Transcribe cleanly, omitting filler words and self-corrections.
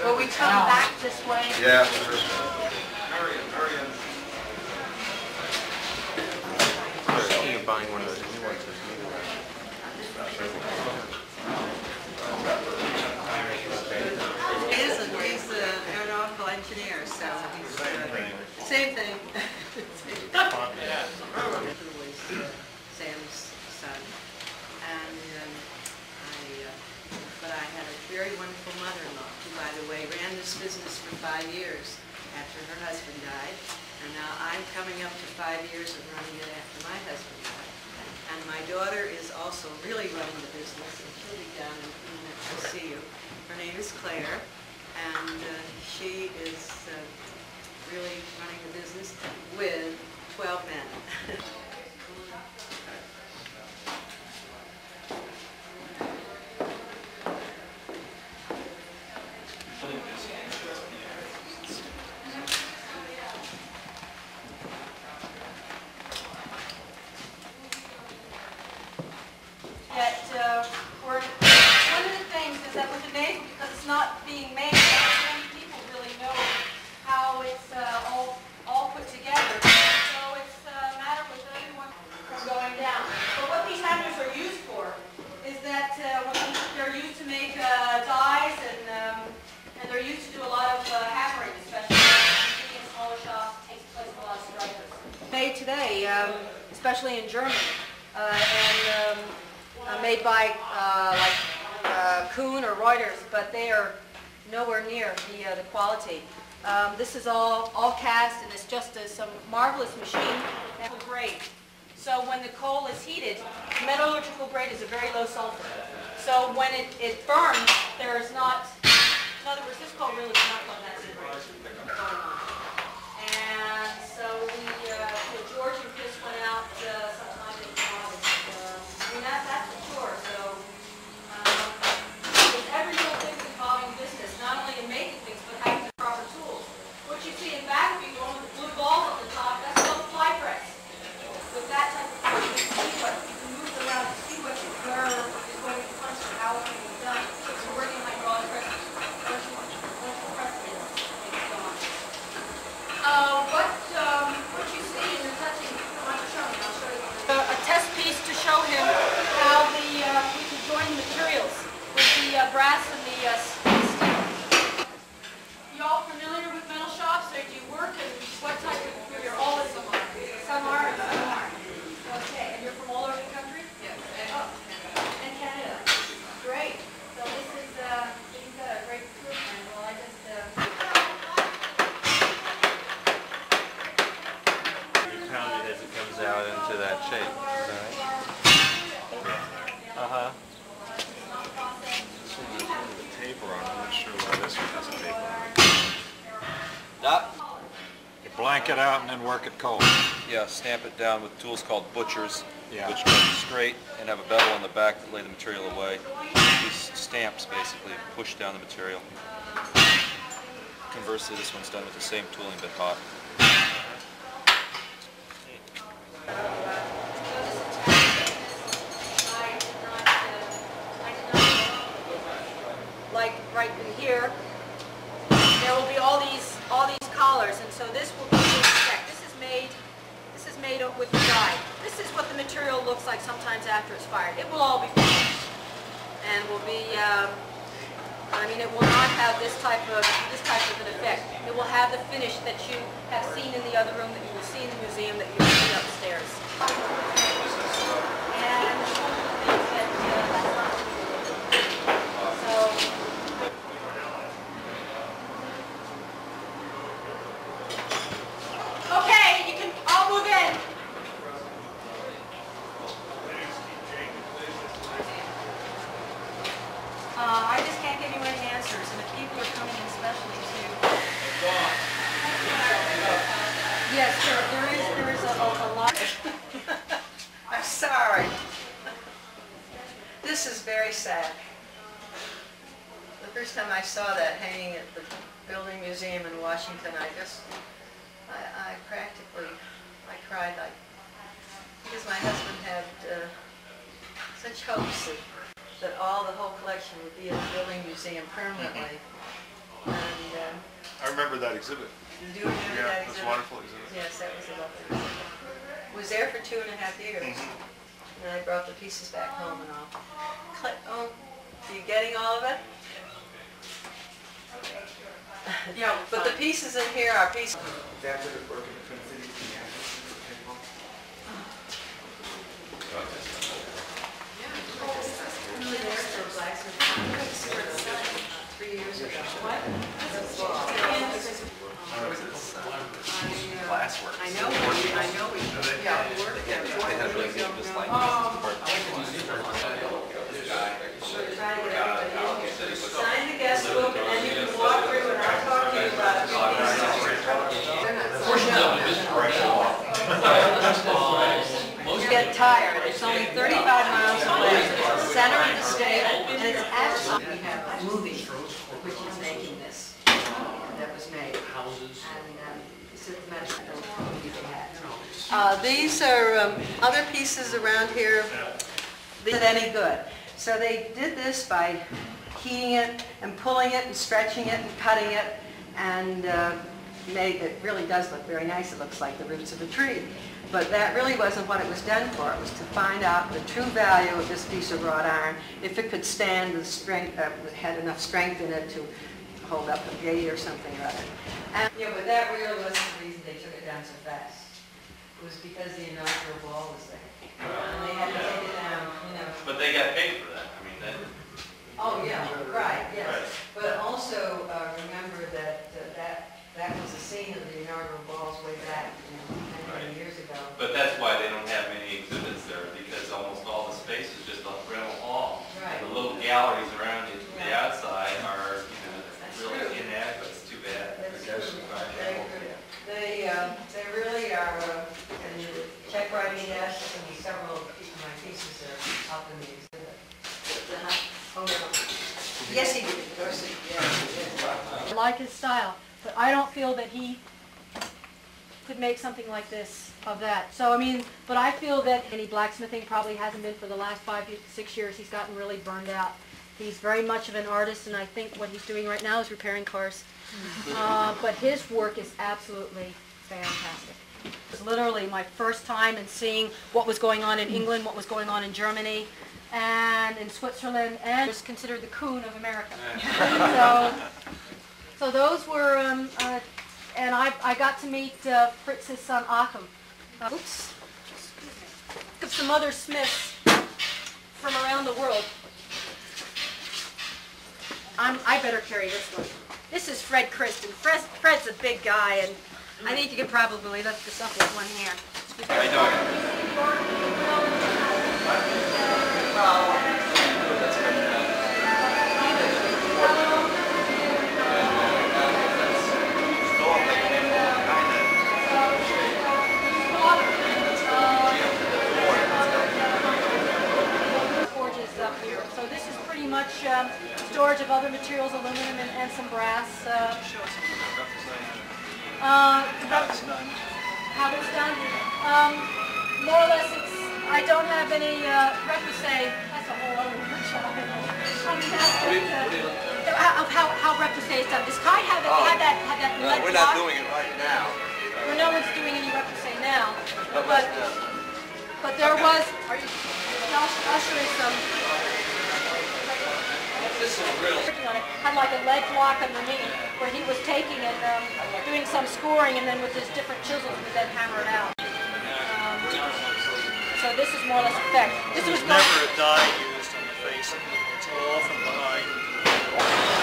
Will we come back this way? Yeah. You're buying one of those new ones. He isn't. He's an aeronautical engineer, so he's same thing. Sam's son, and but I had a very wonderful mother-in-law who, by the way, ran this business for 5 years after her husband died, and now I'm coming up to 5 years of running it after my husband died. And my daughter is also really running the business, and she'll be down in a few minutes to see you. Her name is Claire, and she is really running the business with 12 men. One of the things is that with the navel, because it's not being made, not many people really know how it's all put together. So it's a matter with everyone from going down. But what these hammers are used for is that they're used to make dies, and they're used to do a lot of hammering, especially in smaller shops. Takes place in a lot of strikers. Made today, especially in Germany, and made by Kuhn or Reuters, but they are nowhere near the quality. This is all cast, and it's just some marvelous machine. Grade. So when the coal is heated, metallurgical grade is a very low sulfur. So when it burns, there is not, in other words, this coal really is not going that great going on. And so George and Chris went out sometime in August. I mean, that's for sure. So with every little thing involving business, not only in making things, but having the proper tools. What you see in back of you, the one with the blue balls at the top, that's called a fly press. With that type of thing, you can see what, you can move it around to see what your nerve is going to punch or how it's going to be done. So you're working like raw presses. Once you press it, it's gone. What you see and you're touching, I'll show you. A test piece to show him how we can join the materials with the brass and the steel. You all familiar with metal shops? Or do you work and what type of material? All of them are. Some are and some aren't. Okay, and you're from all over the country? Yes. And Canada. Great. So this is, you've got a great group, and well, I just, You pound it as it comes out into that shape. Is that right? Uh-huh. This one has a little bit of taper on it. I'm not sure why this one has a taper on it. You blank it out and then work it cold. Yeah, stamp it down with tools called butchers, Yeah. which cut it straight and have a bevel on the back that lay the material away. These stamps basically push down the material. Conversely, this one's done with the same tooling but hot. like right in here, there will be all these collars, and so this will be checked. This is made with the die. This is what the material looks like sometimes after it's fired. It will all be finished, and will be. I mean, it will not have this type of an effect. It will have the finish that you have seen in the other room, that you will see in the museum, that you will see upstairs. And that's not so. Okay, you can all move in. I just can't give you any answers, and if people are coming in special. very sad. The first time I saw that hanging at the Building Museum in Washington, I cried like, because my husband had such hopes that the whole collection would be at the Building Museum permanently. And I remember that exhibit. do you remember that exhibit? That's a wonderful exhibit. Yes, that was a lovely exhibit. Was there for 2.5 years. And I brought the pieces back home and all. Oh, are you getting all of it? Yeah, But the pieces in here are pieces. Dad did work in the Twin Cities in the access to the table. Really there for blacksmith 3 years ago. What? Glasswork. I know we worked there. They had like this like Sign the guest book and then you can walk through and I'll talk to you about it. You get tired. It's only 35 miles away, center of the state, and it's absolutely, we have a movie which is making this, that was made. And it's at the Metro. These are other pieces around here that aren't any good. So they did this by heating it and pulling it and stretching it and cutting it, and it really does look very nice. It looks like the roots of a tree. But that really wasn't what it was done for. It was to find out the true value of this piece of wrought iron, if it could stand the strength, had enough strength in it to hold up a gate or something or other. And, yeah, but that really wasn't the reason they took it down so fast. It was because the inaugural ball was there. And they had to take it down, you know. But they got paid for that. I mean, that. Oh, yeah, right, yes. Right. But also remember that that was the scene of the inaugural balls way back, many years ago. But that's why they don't have many exhibits there, because almost all the space is just a rental hall. Right. And the little galleries around it, the Right. outside are, That's really true. inadequate. It's too bad. That's true. They really are, and the check writing desks and several of my pieces are up in the exhibit. Oh, no. Yes, he did. Of course, yes. I like his style, but I don't feel that he could make something like this of that. So, I mean, but I feel that any blacksmithing probably hasn't been for the last 5 to 6 years. He's gotten really burned out. He's very much of an artist, and I think what he's doing right now is repairing cars. But his work is absolutely fantastic. It was literally my first time in seeing what was going on in England, what was going on in Germany, and in Switzerland, and was considered the coon of America. So those were, and I got to meet Fritz's son Achim. Oops. Some other Smiths from around the world. I better carry this one. This is Fred Kristen. Fred's a big guy, and I think you could probably lift this up with one hand. How you doing? Forges up here. So this is pretty much storage of other materials, aluminum and some brass. How it's done? More or less, I don't have any repoussé. That's a whole other workshop. How repoussé is done. Does Kai have that lead We're block? not doing it right now. Well, no one's doing any repoussé now. But there was. I'll show you some. This is real. Had like a lead block underneath where he was taking and doing some scoring, and then with his different chisels would then hammer it out. So this is more or less effect. This was Never a die used on the face. It's all from behind.